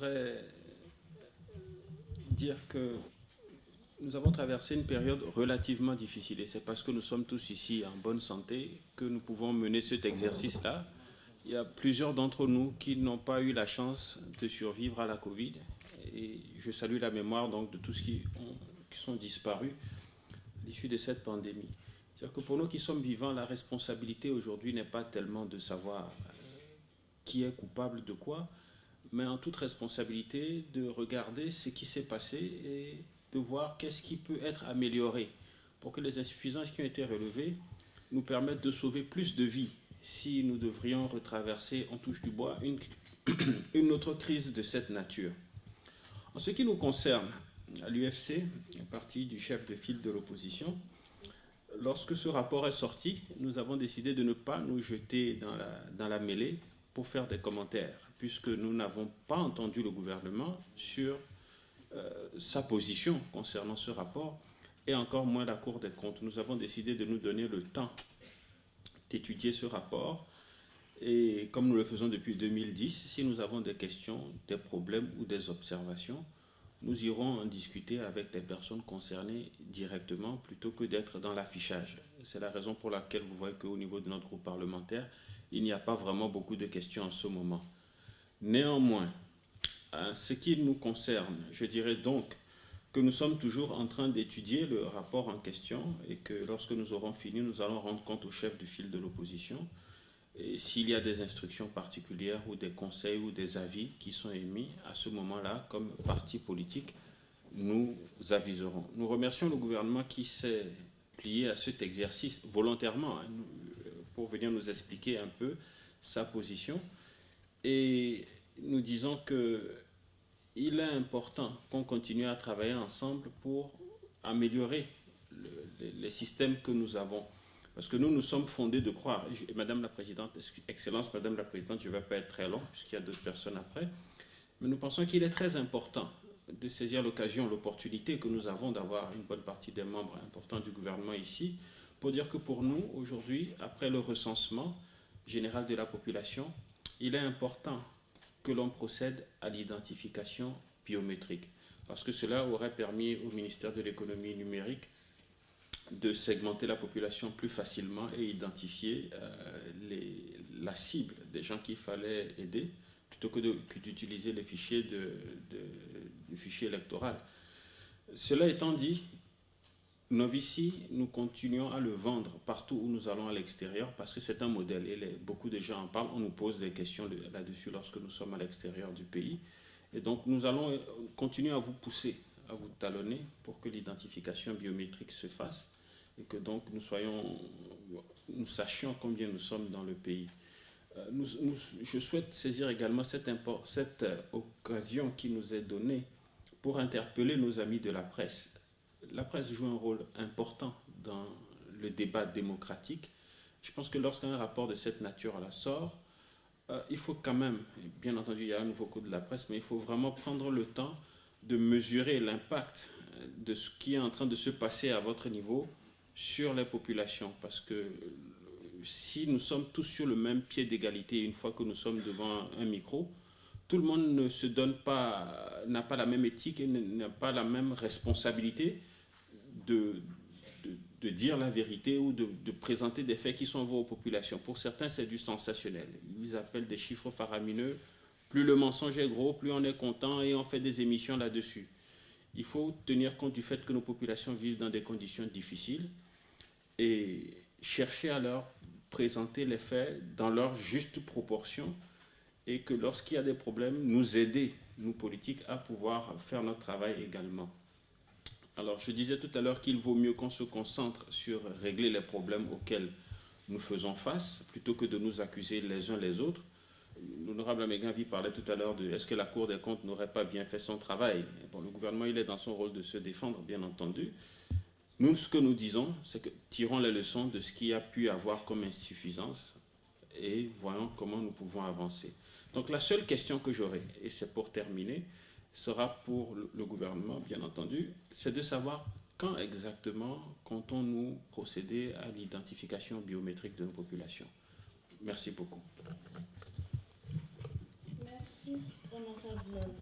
voudrais dire que nous avons traversé une période relativement difficile et c'est parce que nous sommes tous ici en bonne santé que nous pouvons mener cet exercice-là. Il y a plusieurs d'entre nous qui n'ont pas eu la chance de survivre à la Covid et je salue la mémoire donc de tous ceux qui sont disparus à l'issue de cette pandémie. C'est-à-dire que pour nous qui sommes vivants, la responsabilité aujourd'hui n'est pas tellement de savoir qui est coupable de quoi, mais en toute responsabilité de regarder ce qui s'est passé et de voir qu'est-ce qui peut être amélioré pour que les insuffisances qui ont été relevées nous permettent de sauver plus de vies si nous devrions retraverser, on touche du bois, une autre crise de cette nature. En ce qui nous concerne, à l'UFC, parti du chef de file de l'opposition, lorsque ce rapport est sorti, nous avons décidé de ne pas nous jeter dans la mêlée pour faire des commentaires, puisque nous n'avons pas entendu le gouvernement sur sa position concernant ce rapport, et encore moins la Cour des comptes. Nous avons décidé de nous donner le temps d'étudier ce rapport, et comme nous le faisons depuis 2010, si nous avons des questions, des problèmes ou des observations, nous irons en discuter avec les personnes concernées directement plutôt que d'être dans l'affichage. C'est la raison pour laquelle vous voyez qu'au niveau de notre groupe parlementaire, il n'y a pas vraiment beaucoup de questions en ce moment. Néanmoins, en ce qui nous concerne, je dirais donc que nous sommes toujours en train d'étudier le rapport en question et que lorsque nous aurons fini, nous allons rendre compte au chef du file de l'opposition. Et s'il y a des instructions particulières ou des conseils ou des avis qui sont émis, à ce moment-là, comme parti politique, nous aviserons. Nous remercions le gouvernement qui s'est plié à cet exercice volontairement pour venir nous expliquer un peu sa position. Et nous disons qu'il est important qu'on continue à travailler ensemble pour améliorer les systèmes que nous avons. Parce que nous sommes fondés de croire, et Madame la Présidente, Excellence Madame la Présidente, je ne vais pas être très long puisqu'il y a d'autres personnes après, mais nous pensons qu'il est très important de saisir l'occasion, l'opportunité que nous avons d'avoir une bonne partie des membres importants du gouvernement ici, pour dire que pour nous, aujourd'hui, après le recensement général de la population, il est important que l'on procède à l'identification biométrique, parce que cela aurait permis au ministère de l'économie numérique de segmenter la population plus facilement et identifier la cible des gens qu'il fallait aider, plutôt que d'utiliser le fichier électoral. Cela étant dit, Novici, nous continuons à le vendre partout où nous allons à l'extérieur parce que c'est un modèle et beaucoup de gens en parlent, on nous pose des questions là-dessus lorsque nous sommes à l'extérieur du pays. Et donc nous allons continuer à vous pousser, à vous talonner pour que l'identification biométrique se fasse et que donc nous sachions combien nous sommes dans le pays. Je souhaite saisir également cette occasion qui nous est donnée pour interpeller nos amis de la presse. La presse joue un rôle important dans le débat démocratique. Je pense que lorsqu'un rapport de cette nature-là sort, il faut quand même, bien entendu il y a un nouveau code de la presse, mais il faut vraiment prendre le temps de mesurer l'impact de ce qui est en train de se passer à votre niveau sur les populations. Parce que si nous sommes tous sur le même pied d'égalité, une fois que nous sommes devant un micro, tout le monde ne se donne pas, n'a pas la même éthique et n'a pas la même responsabilité de dire la vérité ou de présenter des faits qui sont vrais aux populations. Pour certains, c'est du sensationnel. Ils appellent des chiffres faramineux. Plus le mensonge est gros, plus on est content et on fait des émissions là-dessus. Il faut tenir compte du fait que nos populations vivent dans des conditions difficiles et chercher à leur présenter les faits dans leur juste proportion et que lorsqu'il y a des problèmes, nous aider, nous politiques, à pouvoir faire notre travail également. Alors, je disais tout à l'heure qu'il vaut mieux qu'on se concentre sur régler les problèmes auxquels nous faisons face, plutôt que de nous accuser les uns les autres. L'honorable Amégavi parlait tout à l'heure de est-ce que la Cour des comptes n'aurait pas bien fait son travail. Bon, le gouvernement, il est dans son rôle de se défendre, bien entendu. Nous, ce que nous disons, c'est que tirons les leçons de ce qui a pu avoir comme insuffisance et voyons comment nous pouvons avancer. Donc, la seule question que j'aurai, et c'est pour terminer, sera pour le gouvernement, bien entendu, c'est de savoir quand exactement comptons-nous procéder à l'identification biométrique de nos populations. Merci beaucoup. Merci, honorable.